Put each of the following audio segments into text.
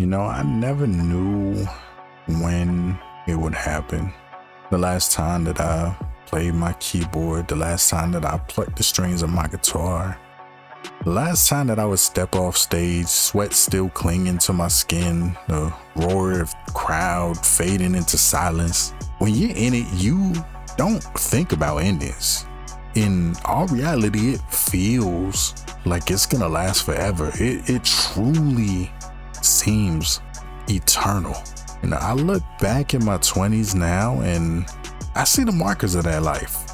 I never knew when it would happen. The last time that I played my keyboard, the last time that I plucked the strings of my guitar, the last time that I would step off stage, sweat still clinging to my skin, the roar of the crowd fading into silence. When you're in it, you don't think about endings. In all reality, it feels like it's gonna last forever. It truly seems eternal. I look back in my 20s now and I see the markers of that life.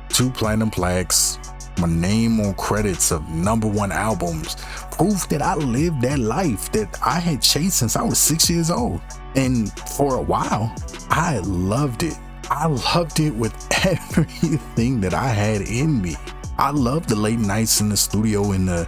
2 platinum plaques, my name on credits of #1 albums, proof that I lived that life that I had chased since I was 6 years old. And for a while, I loved it. I loved it with everything that I had in me. I loved the late nights in the studio and the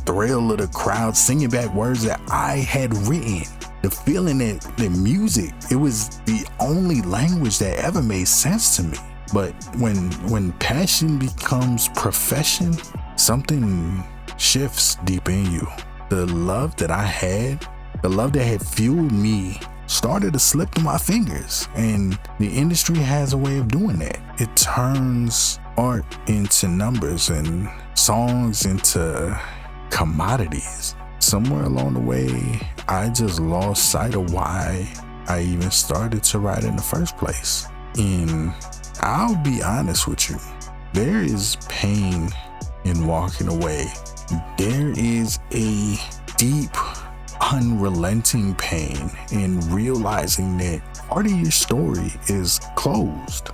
thrill of the crowd singing back words that I had written. The feeling that the music, it was the only language that ever made sense to me. But when passion becomes profession, something shifts deep in you. The love that I had, the love that had fueled me, started to slip through my fingers. And the industry has a way of doing that. It turns art into numbers and songs into commodities. Somewhere along the way, I just lost sight of why I even started to write in the first place. And I'll be honest with you, there is pain in walking away. There is a deep, unrelenting pain in realizing that part of your story is closed.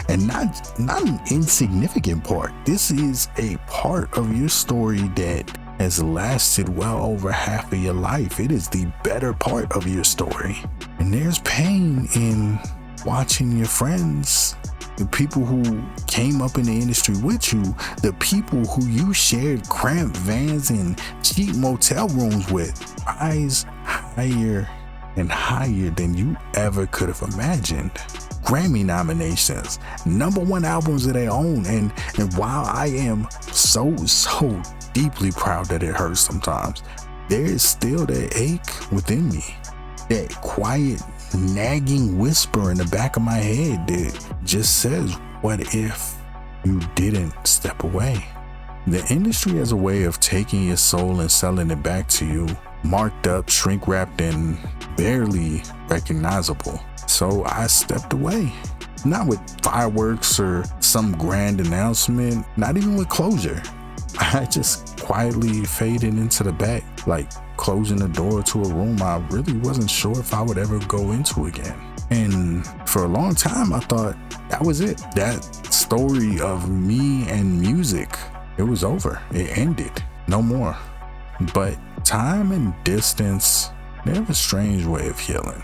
And not an insignificant part. This is a part of your story that has lasted well over half of your life. It is the better part of your story. And there's pain in watching your friends, the people who came up in the industry with you, the people who you shared cramped vans and cheap motel rooms with, rise higher and higher than you ever could have imagined. Grammy nominations, #1 albums of their own, and while I am so deeply proud that it hurts sometimes, there is still that ache within me, that quiet nagging whisper in the back of my head that just says, what if you didn't step away? The industry has a way of taking your soul and selling it back to you, marked up, shrink wrapped, and barely recognizable. So I stepped away, not with fireworks or some grand announcement, not even with closure. I just quietly faded into the back, like closing the door to a room I really wasn't sure if I would ever go into again. And for a long time, I thought that was it. That story of me and music, it was over. It ended. No more. But time and distance, they have a strange way of healing.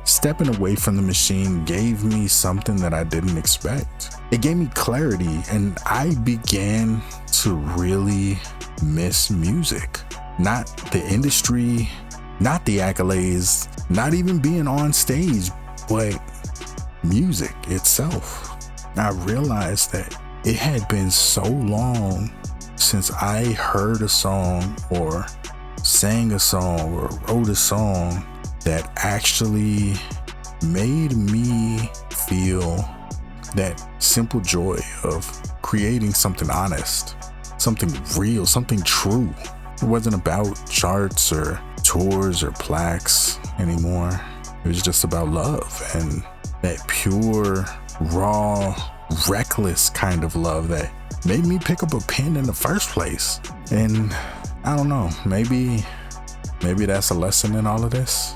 Stepping away from the machine gave me something that I didn't expect. It gave me clarity, and I began to really miss music. Not the industry, not the accolades, not even being on stage, but music itself. I realized that it had been so long since I heard a song or sang a song or wrote a song that actually made me feel that simple joy of creating something honest, something real, something true. It wasn't about charts or tours or plaques anymore. It was just about love, and that pure, raw, reckless kind of love that made me pick up a pen in the first place. And I don't know, maybe that's a lesson in all of this.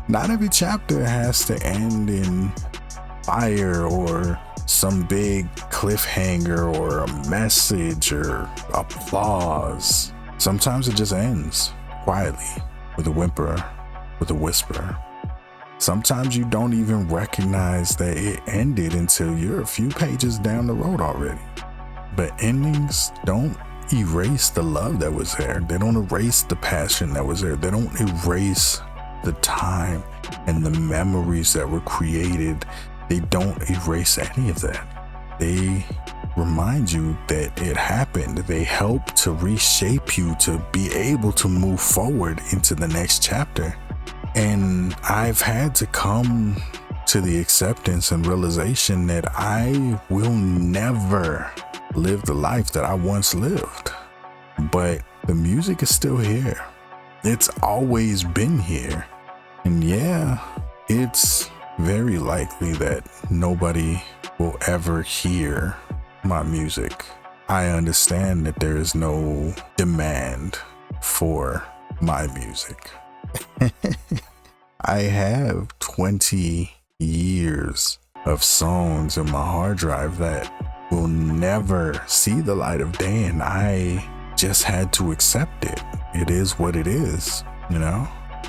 Not every chapter has to end in fire or some big cliffhanger or a message or applause. Sometimes it just ends quietly, with a whimper, with a whisper. Sometimes you don't even recognize that it ended until you're a few pages down the road already. But endings don't erase the love that was there. They don't erase the passion that was there. They don't erase the time and the memories that were created. They don't erase any of that. They remind you that it happened. They help to reshape you to be able to move forward into the next chapter. And I've had to come to the acceptance and realization that I will never live the life that I once lived. But the music is still here. It's always been here. And yeah, it's very likely that nobody will ever hear my music. I understand that there is no demand for my music. I have 20 years of songs in my hard drive that will never see the light of day, and I just had to accept it. It is what it is, you know?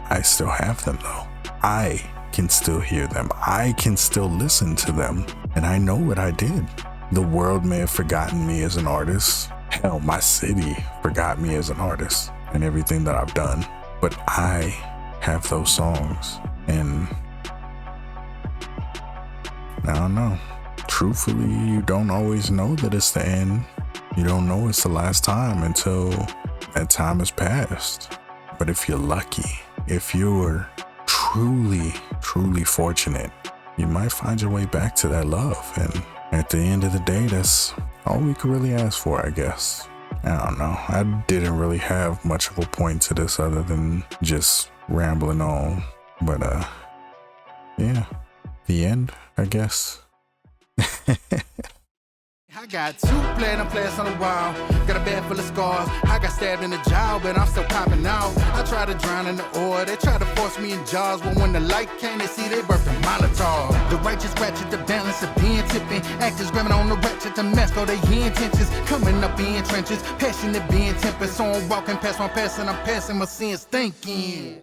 I still have them though. I can still hear them. I can still listen to them, and I know what I did. The world may have forgotten me as an artist. Hell, my city forgot me as an artist and everything that I've done. But I have those songs, and I don't know. Truthfully, you don't always know that it's the end. You don't know it's the last time until that time has passed. But if you're lucky, if you're truly, truly fortunate, you might find your way back to that love. And at the end of the day, that's all we could really ask for, I guess. I don't know. I didn't really have much of a point to this other than just rambling on. But yeah, the end, I guess. I got 2 platinum plaques on the wall, got a bag full of scars. I got stabbed in the jaw, but I'm still popping out. I tried to drown in the oil, they tried to force me in jars, but when the light came, they see they birthed a Molotov. The righteous ratchet, the balance of being tipping, actors grabbing on the ratchet to mess for their intentions, coming up in trenches, passionate being tempered, so I'm walking past my past and I'm passing my sins thinking.